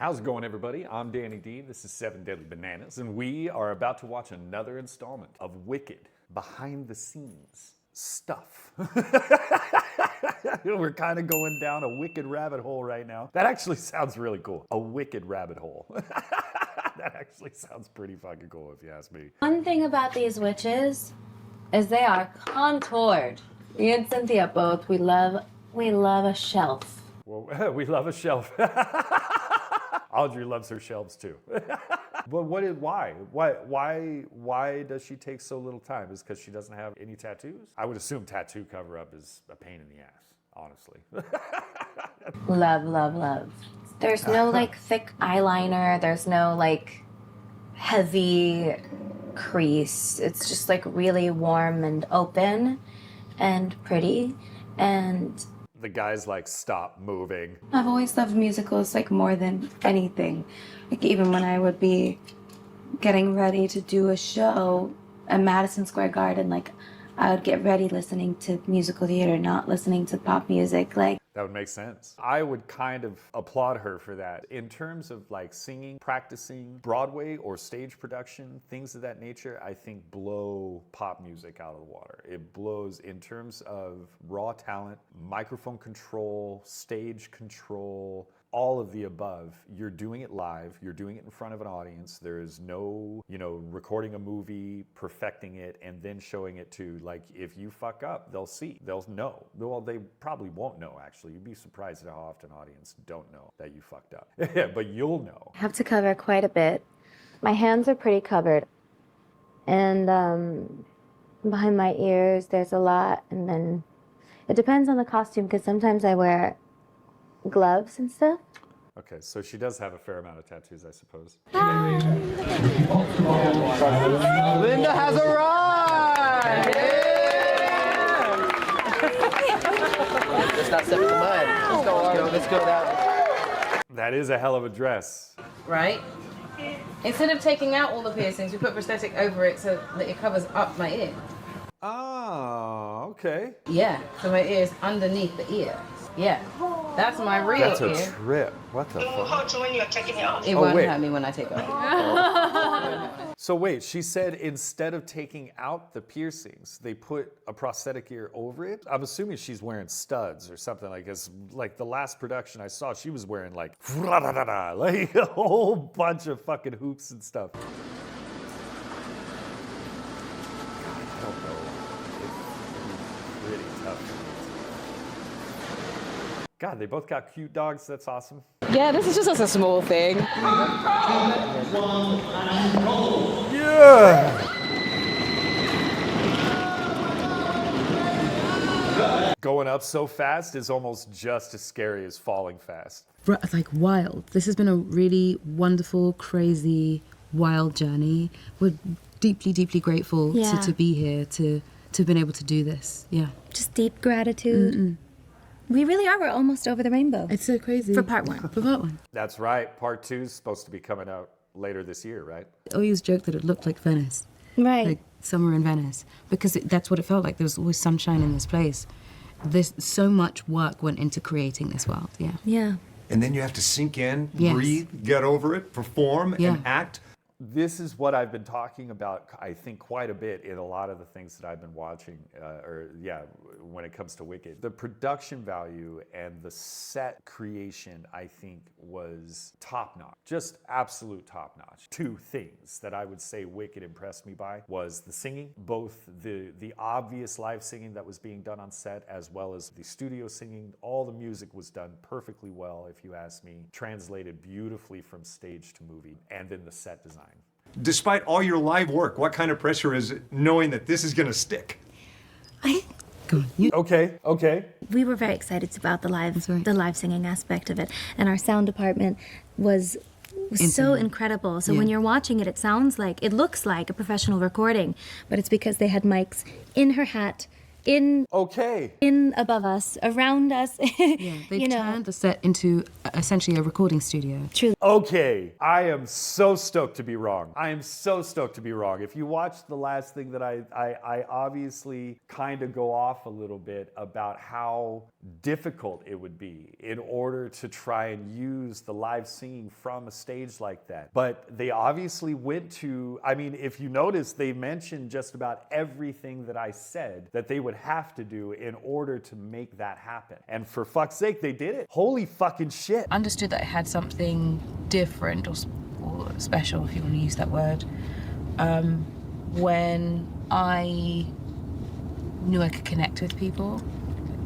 How's it going, everybody? I'm Danny D. This is 7 Deadly Bananas, and we are about to watch another installment of Wicked behind the scenes stuff. We're kind of going down a wicked rabbit hole right now. That actually sounds really cool. A wicked rabbit hole. That actually sounds pretty fucking cool if you ask me. One thing about these witches is they are contoured. Me and Cynthia both, we love a shelf. Well, we love a shelf. Audrey loves her shelves too. But why does she take so little time? Is it because she doesn't have any tattoos? I would assume tattoo cover-up is a pain in the ass, honestly. Love, love, love. There's no like thick eyeliner. There's no like heavy crease. It's just like really warm and open and pretty. And the guy's like, stop moving. I've always loved musicals like more than anything. Like even when I would be getting ready to do a show at Madison Square Garden, like I would get ready listening to musical theater, not listening to pop music. Like that would make sense. I would kind of applaud her for that. In terms of like singing, practicing, Broadway or stage production, things of that nature, I think blow pop music out of the water. It blows in terms of raw talent, microphone control, stage control, all of the above. You're doing it live, you're doing it in front of an audience. There is no, recording a movie, perfecting it, and then showing it to, like, if you fuck up, they'll see, they'll know. Well, they probably won't know, actually. You'd be surprised at how often audience don't know that you fucked up. But you'll know. I have to cover quite a bit. My hands are pretty covered. And behind my ears, there's a lot. And then it depends on the costume, because sometimes I wear gloves and stuff. Okay, so she does have a fair amount of tattoos, I suppose. Linda has arrived! Yeah! Let's not step in the mud. Let's go down. That is a hell of a dress. Right? Instead of taking out all the piercings, we put prosthetic over it so that it covers up my ear. Oh, okay. Yeah, so my ear is underneath the ear. Yeah, that's my real ear. That's a trip. What the fuck? Hurt you when you're taking it off. It won't hurt me when I take it off. So wait, she said instead of taking out the piercings, they put a prosthetic ear over it? I'm assuming she's wearing studs or something like this. Like the last production I saw, she was wearing like a whole bunch of fucking hoops and stuff. God, I don't know. It's pretty tough. God, they both got cute dogs. That's awesome. Yeah, this is just a small thing. Yeah! Going up so fast is almost just as scary as falling fast. Like wild. This has been a really wonderful, crazy, wild journey. We're deeply, deeply grateful to be here, to have been able to do this. Yeah. Just deep gratitude. Mm-mm. We really are. We're almost over the rainbow. It's so crazy. For part one. For part one. That's right. Part 2 is supposed to be coming out later this year, right? I always joke that it looked like Venice. Right. Like summer in Venice. Because that's what it felt like. There was always sunshine in this place. So much work went into creating this world. Yeah. Yeah. And then you have to sink in, Yes. breathe, get over it, perform, and act. This is what I've been talking about, I think, quite a bit in a lot of the things that I've been watching, when it comes to Wicked. The production value and the set creation, I think, was top-notch. Just absolute top-notch. 2 things that I would say Wicked impressed me by was the singing, both the obvious live singing that was being done on set, as well as the studio singing. All the music was done perfectly well, if you ask me, translated beautifully from stage to movie, and then the set design. Despite all your live work, what kind of pressure is it knowing that this is going to stick? Go on. Okay. We were very excited about the live singing aspect of it, and our sound department was so incredible. So when you're watching it, it looks like a professional recording, but it's because they had mics in her hat in above us, around us. Yeah, they've turned the set into essentially a recording studio. Truly. Okay, I am so stoked to be wrong. I am so stoked to be wrong. If you watch the last thing that I obviously kind of go off a little bit about how difficult it would be in order to try and use the live singing from a stage like that. But they obviously went to, I mean, if you notice, they mentioned just about everything that I said that they would have to do in order to make that happen. And for fuck's sake, they did it. Holy fucking shit. Understood that it had something different or special, if you want to use that word, when I knew I could connect with people,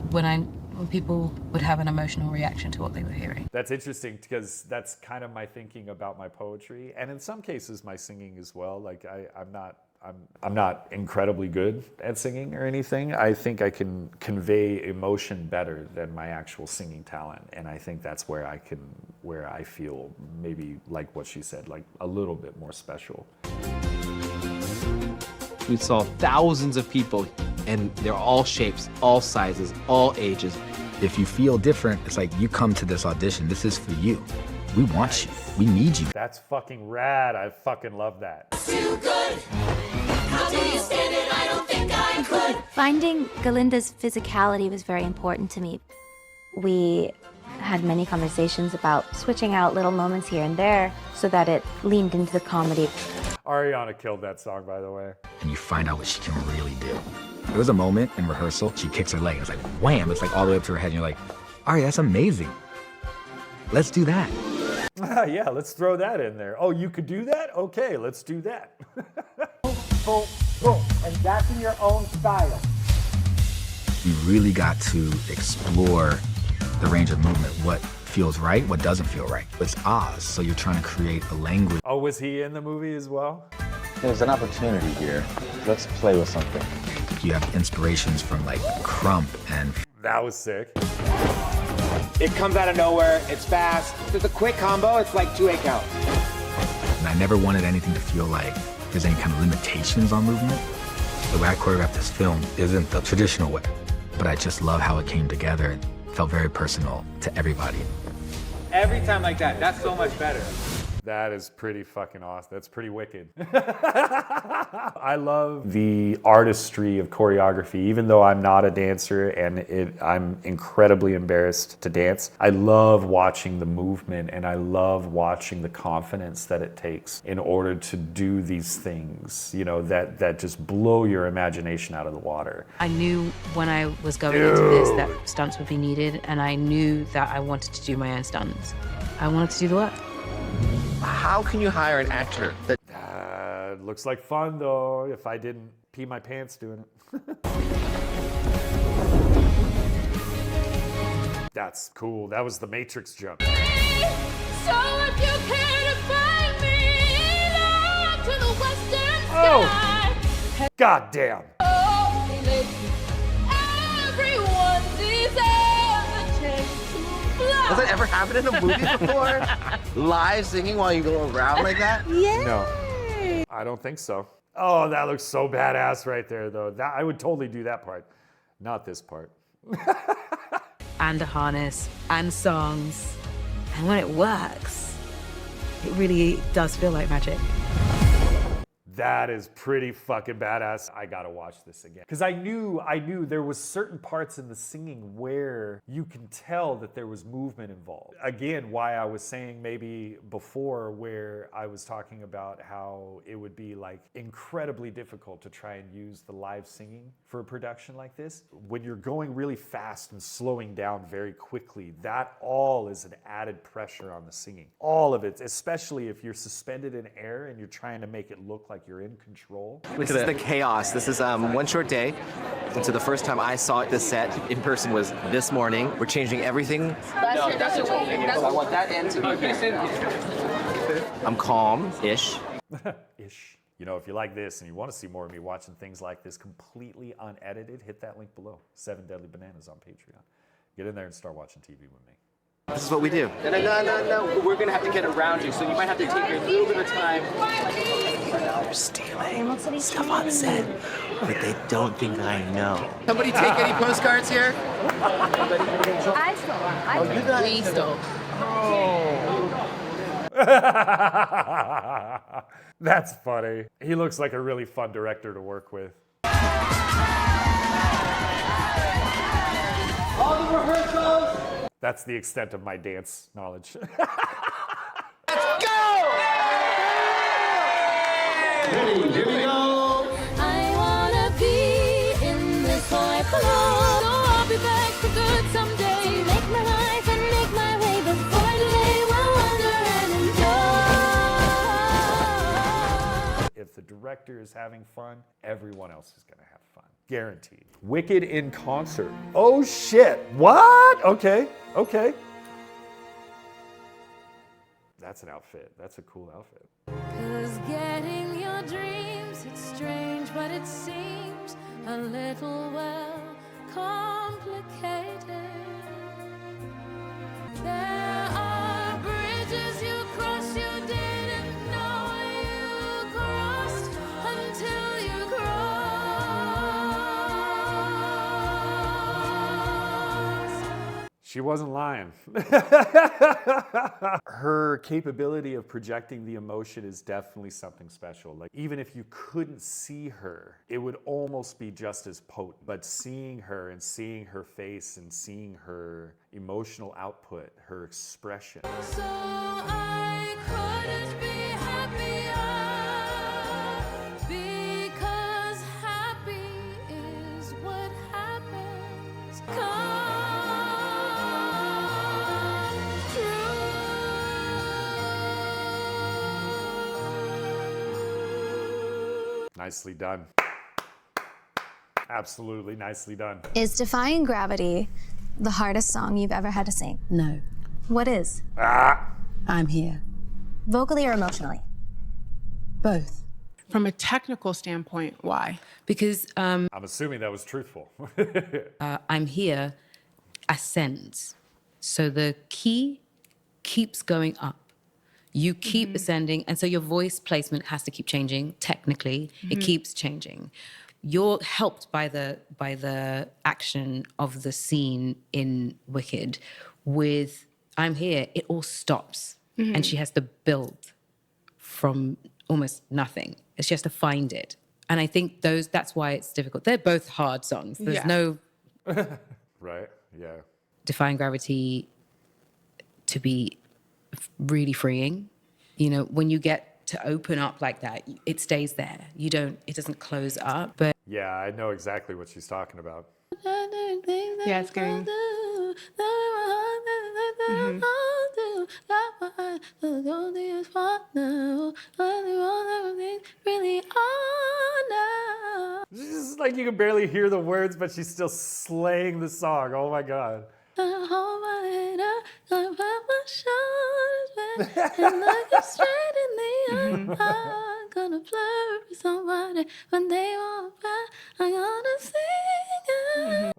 when people would have an emotional reaction to what they were hearing. That's interesting because that's kind of my thinking about my poetry, and in some cases my singing as well. Like I'm not incredibly good at singing or anything. I think I can convey emotion better than my actual singing talent, and I think that's where I feel maybe like what she said, like a little bit more special. We saw thousands of people, and they're all shapes, all sizes, all ages. If you feel different, it's like you come to this audition. This is for you. We want you. We need you. That's fucking rad. I fucking love that. Too good. How do you stand it? I don't think I could. Finding Galinda's physicality was very important to me. We had many conversations about switching out little moments here and there so that it leaned into the comedy. Ariana killed that song, by the way. And you find out what she can really do. There was a moment in rehearsal, she kicks her leg. It's like, wham, it's like all the way up to her head. And you're like, Ari, that's amazing. Let's do that. Yeah, let's throw that in there. Oh, you could do that? Okay, let's do that. Boom, boom, and that's in your own style. You really got to explore the range of movement, what feels right, what doesn't feel right. It's Oz, so you're trying to create a language. Oh, was he in the movie as well? There's an opportunity here. Let's play with something. You have inspirations from like Crump and... That was sick. It comes out of nowhere, it's fast. It's a quick combo, it's like 2-8 count. And I never wanted anything to feel like there's any kind of limitations on movement. The way I choreographed this film isn't the traditional way, but I just love how it came together. It felt very personal to everybody. Every time like that, that's so much better. That is pretty fucking awesome. That's pretty wicked. I love the artistry of choreography, even though I'm not a dancer and I'm incredibly embarrassed to dance. I love watching the movement and I love watching the confidence that it takes in order to do these things, you know, that just blow your imagination out of the water. I knew when I was going into this that stunts would be needed, and I knew that I wanted to do my own stunts. I wanted to do the work. How can you hire an actor that... Looks like fun though, if I didn't pee my pants doing it. That's cool. That was the Matrix jump. So if you care to find me, love to the western sky. Oh! God damn. Everyone deserves a chance to fly. Has that ever happened in a movie before? Live singing while you go around like that? Yeah. No. I don't think so. Oh, that looks so badass right there, though. That I would totally do that part. Not this part. And a harness, and songs. And when it works, it really does feel like magic. That is pretty fucking badass. I gotta watch this again. Because I knew there was certain parts in the singing where you can tell that there was movement involved. Again, why I was saying maybe before where I was talking about how it would be like incredibly difficult to try and use the live singing for a production like this. When you're going really fast and slowing down very quickly, that all is an added pressure on the singing. All of it, especially if you're suspended in air and you're trying to make it look like you're in control. This is the chaos. This is one short day. And so the first time I saw this set in person was this morning. We're changing everything. I want that end to be. I'm calm-ish. Ish. You know, if you like this and you want to see more of me watching things like this completely unedited, hit that link below. 7 Deadly Bananas on Patreon. Get in there and start watching TV with me. This is what we do. No. We're gonna have to get around you, so you might have to take a little bit of time. They're stealing stuff on set, but they don't think I know. Somebody take any postcards here? I stole. We stole. That's funny. He looks like a really fun director to work with. All the rehearsals. That's the extent of my dance knowledge. Let's go! Ready, here we go. I wanna be in this life alone. So I'll be back for good someday. To make my life and make my way before today will wonder and endure. If the director is having fun, everyone else is gonna have fun. Guaranteed. Wicked in concert. Oh shit, what? Okay. That's an outfit. That's a cool outfit. 'Cause getting your dreams, it's strange, but it seems a little, well, complicated. There are bridges you cross you didn't know you crossed until you crossed. She wasn't lying. Her capability of projecting the emotion is definitely something special. Like, even if you couldn't see her, it would almost be just as potent. But seeing her and seeing her face and seeing her emotional output, her expression. So I couldn't be happier, because happy is what happens. Come Nicely done. Absolutely nicely done. Is Defying Gravity the hardest song you've ever had to sing? No. What is? I'm here. Vocally or emotionally? Both. From a technical standpoint, why? Because I'm assuming that was truthful. I'm here ascends. So the key keeps going up. You keep ascending, and so your voice placement has to keep changing. Technically, it keeps changing. You're helped by the action of the scene in Wicked. With I'm Here, it all stops, and she has to build from almost nothing. She has to find it, and I think that's why it's difficult. They're both hard songs. There's no Right? Yeah. Defying Gravity to be really freeing. You know, when you get to open up like that, it stays there. It doesn't close up. But Yeah, I know exactly what she's talking about. Yeah, it's getting. It's like you can barely hear the words, but she's still slaying the song. Oh my God.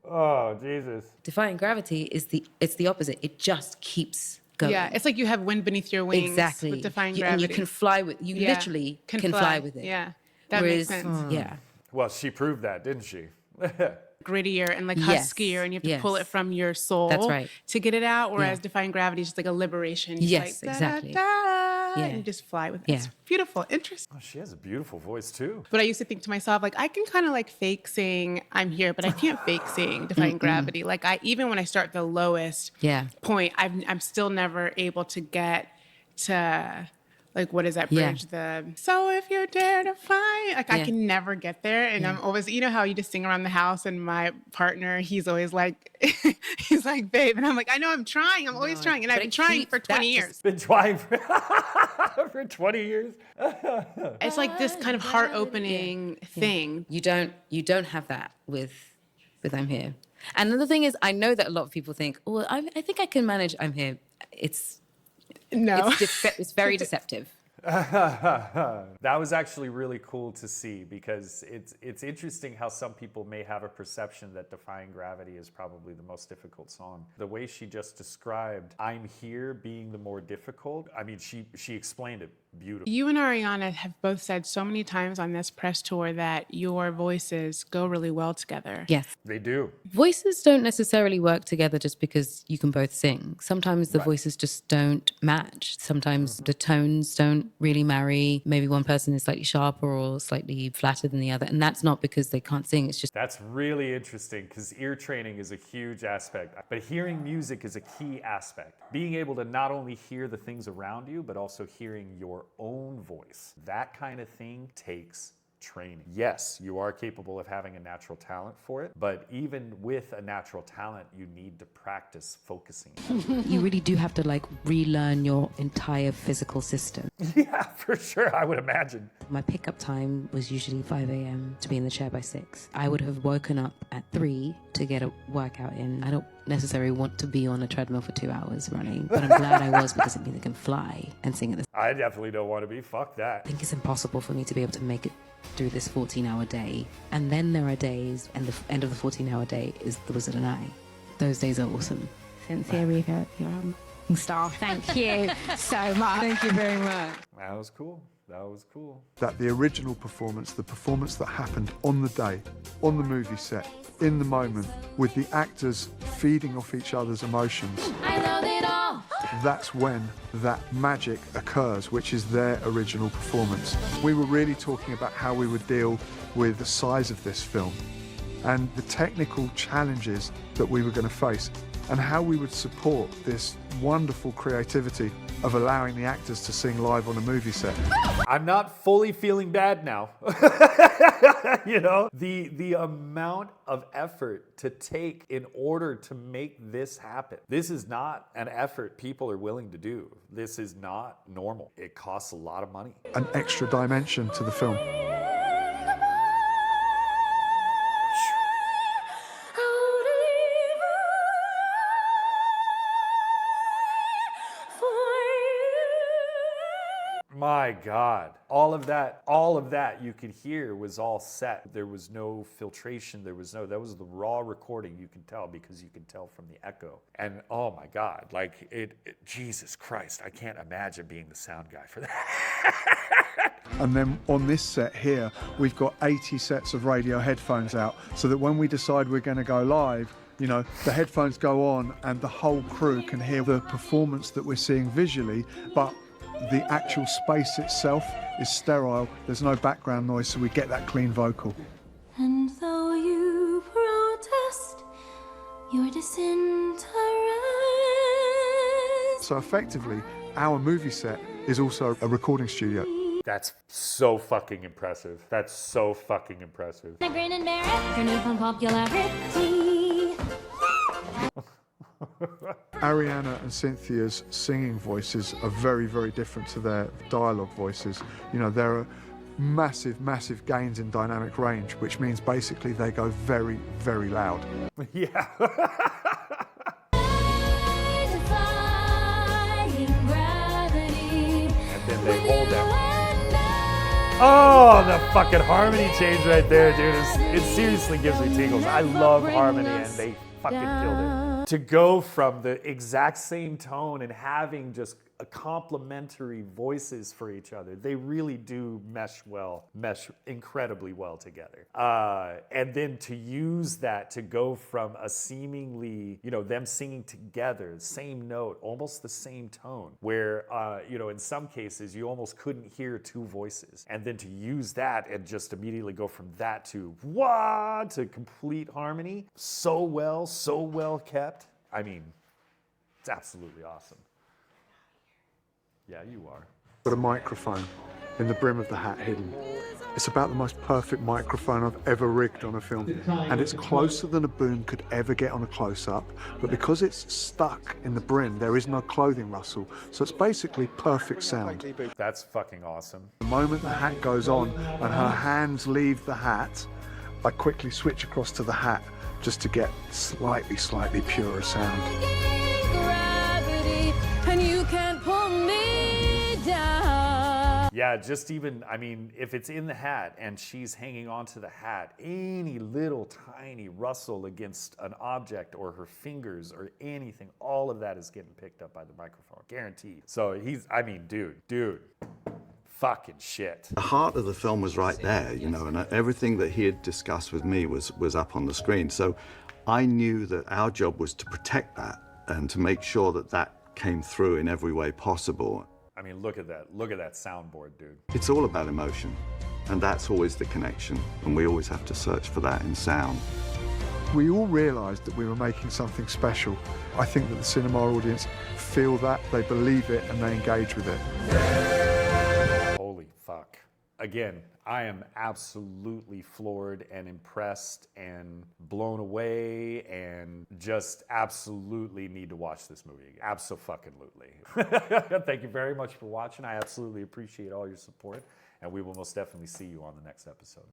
Oh, Jesus. Defying Gravity it's the opposite. It just keeps going. Yeah, it's like you have wind beneath your wings. Exactly. With Defying And Gravity. you can fly with. You literally can fly with it. Yeah, that Whereas, makes sense. Yeah. Well, she proved that, didn't she? Grittier and like Yes, huskier, and you have to pull it from your soul. That's right. To get it out. Whereas Yeah. Defying Gravity is just like a liberation. Just Yes, like, exactly. Yeah. And you just fly with it. Yeah. It's beautiful, interesting. Oh, she has a beautiful voice too. But I used to think to myself, like, I can kind of like fake sing I'm Here, but I can't fake sing Defying Gravity. Like, even when I start the lowest point, I'm still never able to get to, like, what is that bridge? So if you dare to find, like, I can never get there. And I'm always, you know how you just sing around the house, and my partner, he's always like, he's like, babe. And I'm like, I know I'm trying. I'm always trying. And I've been trying for 20 years. Been trying for 20 years. It's like this kind of heart-opening thing. You don't have that with I'm Here. And the thing is, I know that a lot of people think, well, I think I can manage I'm Here. It's very deceptive. That was actually really cool to see, because it's interesting how some people may have a perception that Defying Gravity is probably the most difficult song. The way she just described I'm Here being the more difficult, I mean, she explained it beautifully. You and Ariana have both said so many times on this press tour that your voices go really well together. Yes. They do. Voices don't necessarily work together just because you can both sing. Sometimes the voices just don't match. Sometimes the tones don't really marry. Maybe one person is slightly sharper or slightly flatter than the other. And that's not because they can't sing. It's just... That's really interesting, because ear training is a huge aspect, but hearing music is a key aspect. Being able to not only hear the things around you, but also hearing your own voice. That kind of thing takes training. Yes, you are capable of having a natural talent for it, but even with a natural talent, you need to practice focusing. You really do have to like relearn your entire physical system. Yeah, for sure, I would imagine. My pickup time was usually 5 a.m. to be in the chair by 6. I would have woken up at 3 to get a workout in. I don't necessarily want to be on a treadmill for 2 hours running, but I'm glad I was, because it means I can fly and sing at the... I definitely don't want to be. Fuck that. I think it's impossible for me to be able to make it through this 14-hour day. And then there are days, and the end of the 14-hour day is The Wizard and I. Those days are awesome. Cynthia Rivera, you're a star. Thank you so much. Thank you very much. That was cool. That was cool. That the original performance, the performance that happened on the day, on the movie set, in the moment, with the actors feeding off each other's emotions, I love it all. that's when that magic occurs, which is their original performance. We were really talking about how we would deal with the size of this film and the technical challenges that we were going to face, and how we would support this wonderful creativity of allowing the actors to sing live on a movie set. I'm not fully feeling bad now. You know, the amount of effort to take in order to make this happen. This is not an effort people are willing to do. This is not normal. It costs a lot of money. An extra dimension to the film. My God, all of that you could hear was all set. There was no filtration. That was the raw recording, you can tell, because you can tell from the echo. And oh my God, like Jesus Christ, I can't imagine being the sound guy for that. And then on this set here, we've got 80 sets of radio headphones out, so that when we decide we're going to go live, you know, the headphones go on and the whole crew can hear the performance that we're seeing visually, but the actual space itself is sterile. There's no background noise, so we get that clean vocal. And though you protest, your disinterest. So effectively, our movie set is also a recording studio. That's so fucking impressive. That's so fucking impressive. I grin and bear it, your newfound popularity. Ariana and Cynthia's singing voices are very, very different to their dialogue voices. You know, there are massive, massive gains in dynamic range, which means basically they go very, very loud. Yeah. And then they hold them. Oh, the fucking harmony change right there, dude. It seriously gives me tingles. I love harmony, and they fucking killed it. To go from the exact same tone and having just complementary voices for each other, they really do mesh incredibly well together. And then to use that to go from a seemingly, you know, them singing together, same note, almost the same tone, where, you know, in some cases you almost couldn't hear two voices. And then to use that and just immediately go from that to wah to complete harmony, so well kept. I mean, it's absolutely awesome. Yeah, you are. Got a microphone in the brim of the hat hidden. It's about the most perfect microphone I've ever rigged on a film, and it's closer than a boom could ever get on a close-up, but because it's stuck in the brim, there is no clothing rustle, so it's basically perfect sound. That's fucking awesome. The moment the hat goes on and her hands leave the hat, I quickly switch across to the hat just to get slightly purer sound. And you can't pull me down. Yeah, just even, I mean, if it's in the hat and she's hanging onto the hat, any little tiny rustle against an object or her fingers or anything, all of that is getting picked up by the microphone, guaranteed. So I mean, dude, fucking shit. The heart of the film was right there, you know, and everything that he had discussed with me was up on the screen. So I knew that our job was to protect that and to make sure that that came through in every way possible. I mean, look at that soundboard, dude. It's all about emotion, and that's always the connection, and we always have to search for that in sound. We all realised that we were making something special. I think that the cinema audience feel that, they believe it, and they engage with it. Holy fuck. Again, I am absolutely floored and impressed and blown away and just absolutely need to watch this movie again. Abso-fucking-lutely. Thank you very much for watching. I absolutely appreciate all your support, and we will most definitely see you on the next episode.